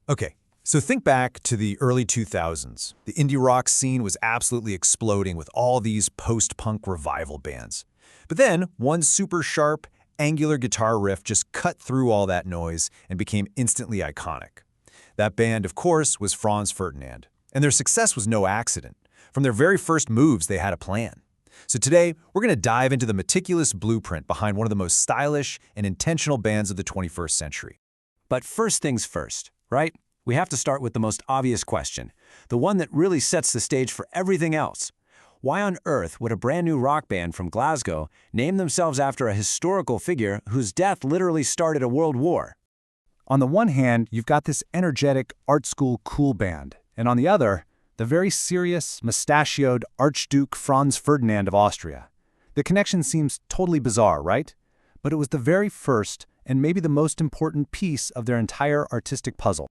Okay, so think back to the early 2000s. The indie rock scene was absolutely exploding with all these post-punk revival bands. But then, one super sharp, angular guitar riff just cut through all that noise and became instantly iconic. That band, of course, was Franz Ferdinand. And their success was no accident. From their very first moves, they had a plan. So today, we're going to dive into the meticulous blueprint behind one of the most stylish and intentional bands of the 21st century. But first things first, right? We have to start with the most obvious question, the one that really sets the stage for everything else. Why on earth would a brand new rock band from Glasgow name themselves after a historical figure whose death literally started a world war? On the one hand, you've got this energetic, art school cool band, and on the other, the very serious, mustachioed Archduke Franz Ferdinand of Austria. The connection seems totally bizarre, right? But it was the very first and maybe the most important piece of their entire artistic puzzle.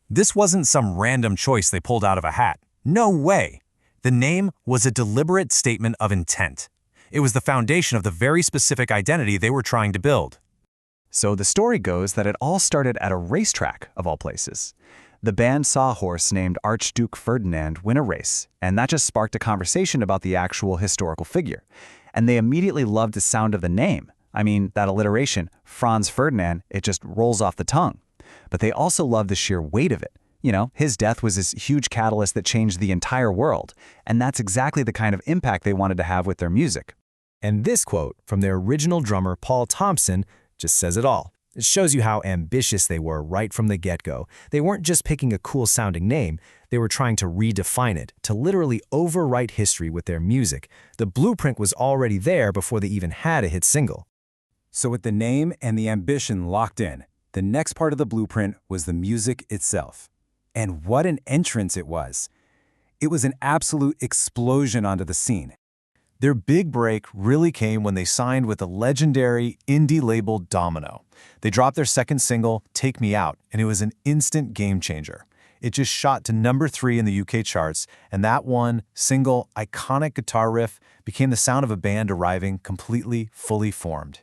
This wasn't some random choice they pulled out of a hat. No way! The name was a deliberate statement of intent. It was the foundation of the very specific identity they were trying to build. So the story goes that it all started at a racetrack, of all places. The band saw a horse named Archduke Ferdinand win a race, and that just sparked a conversation about the actual historical figure. And they immediately loved the sound of the name. I mean, that alliteration, Franz Ferdinand, it just rolls off the tongue. But they also loved the sheer weight of it. You know, his death was this huge catalyst that changed the entire world, and that's exactly the kind of impact they wanted to have with their music. And this quote from their original drummer, Paul Thompson, just says it all. It shows you how ambitious they were right from the get-go. They weren't just picking a cool-sounding name, they were trying to redefine it, to literally overwrite history with their music. The blueprint was already there before they even had a hit single. So with the name and the ambition locked in, the next part of the blueprint was the music itself. And what an entrance it was! It was an absolute explosion onto the scene. Their big break really came when they signed with the legendary indie label Domino. They dropped their second single, Take Me Out, and it was an instant game changer. It just shot to #3 in the UK charts, and that one single, iconic guitar riff became the sound of a band arriving completely, fully formed.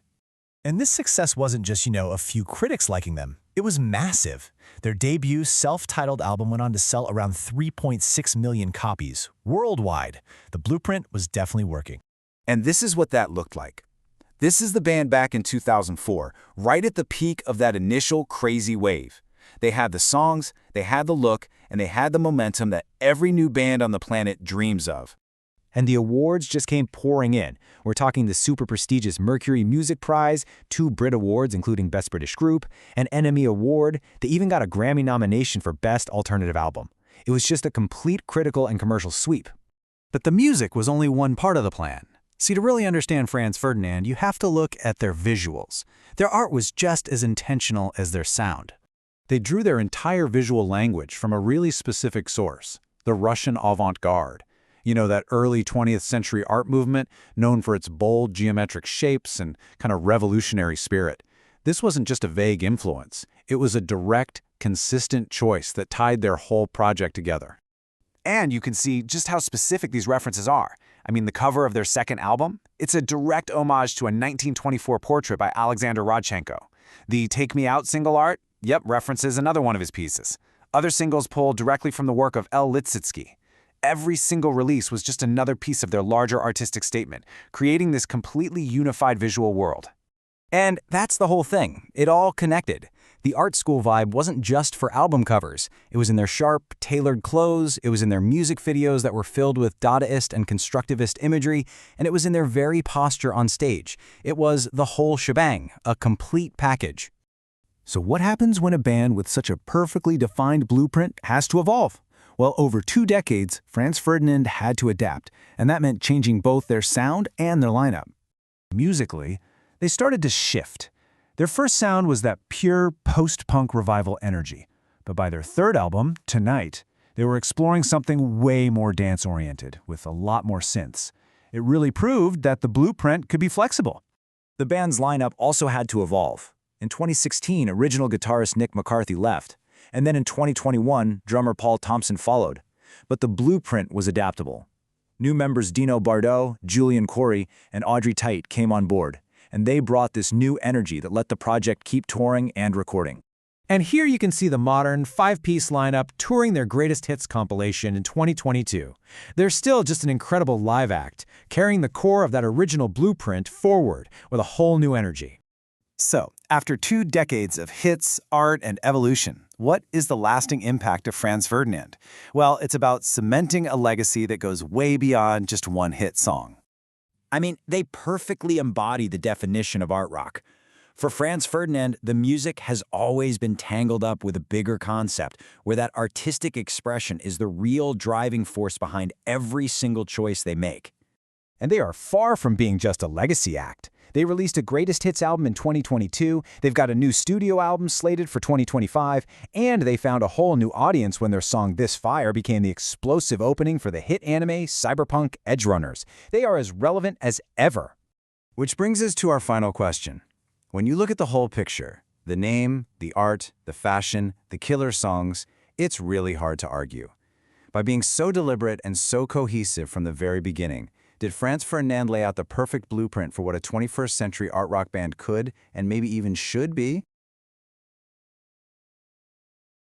And this success wasn't just, a few critics liking them. It was massive. Their debut self-titled album went on to sell around 3.6 million copies worldwide. The blueprint was definitely working. And this is what that looked like. This is the band back in 2004, right at the peak of that initial crazy wave. They had the songs, they had the look, and they had the momentum that every new band on the planet dreams of. And the awards just came pouring in. We're talking the super prestigious Mercury Music Prize, 2 Brit Awards including Best British Group, an NME Award. They even got a Grammy nomination for Best Alternative Album. It was just a complete critical and commercial sweep. But the music was only one part of the plan. See, to really understand Franz Ferdinand, you have to look at their visuals. Their art was just as intentional as their sound. They drew their entire visual language from a really specific source, the Russian avant-garde. You know, that early 20th century art movement known for its bold geometric shapes and kind of revolutionary spirit. This wasn't just a vague influence. It was a direct, consistent choice that tied their whole project together. And you can see just how specific these references are. I mean, the cover of their second album, it's a direct homage to a 1924 portrait by Alexander Rodchenko. The Take Me Out single art, references another one of his pieces. Other singles pulled directly from the work of L. Lissitzky. Every single release was just another piece of their larger artistic statement, creating this completely unified visual world. And that's the whole thing. It all connected. The art school vibe wasn't just for album covers. It was in their sharp, tailored clothes, it was in their music videos that were filled with Dadaist and constructivist imagery, and it was in their very posture on stage. It was the whole shebang, a complete package. So what happens when a band with such a perfectly defined blueprint has to evolve? Well, over 2 decades, Franz Ferdinand had to adapt, and that meant changing both their sound and their lineup. Musically, they started to shift. Their first sound was that pure post-punk revival energy. But by their third album, Tonight, they were exploring something way more dance-oriented, with a lot more synths. It really proved that the blueprint could be flexible. The band's lineup also had to evolve. In 2016, original guitarist Nick McCarthy left. And then in 2021, drummer Paul Thompson followed. But the blueprint was adaptable. New members Dino Bardot, Julian Corey, and Audrey Tite came on board, and they brought this new energy that let the project keep touring and recording. And here you can see the modern, five-piece lineup touring their greatest hits compilation in 2022. They're still just an incredible live act, carrying the core of that original blueprint forward with a whole new energy. So, after 2 decades of hits, art, and evolution, what is the lasting impact of Franz Ferdinand? Well, it's about cementing a legacy that goes way beyond just one hit song. I mean, they perfectly embody the definition of art rock. For Franz Ferdinand, the music has always been tangled up with a bigger concept, where that artistic expression is the real driving force behind every single choice they make. And they are far from being just a legacy act. They released a greatest hits album in 2022, they've got a new studio album slated for 2025, and they found a whole new audience when their song This Fire became the explosive opening for the hit anime Cyberpunk Edgerunners. They are as relevant as ever. Which brings us to our final question. When you look at the whole picture, the name, the art, the fashion, the killer songs, it's really hard to argue. By being so deliberate and so cohesive from the very beginning, did Franz Ferdinand lay out the perfect blueprint for what a 21st century art rock band could and maybe even should be?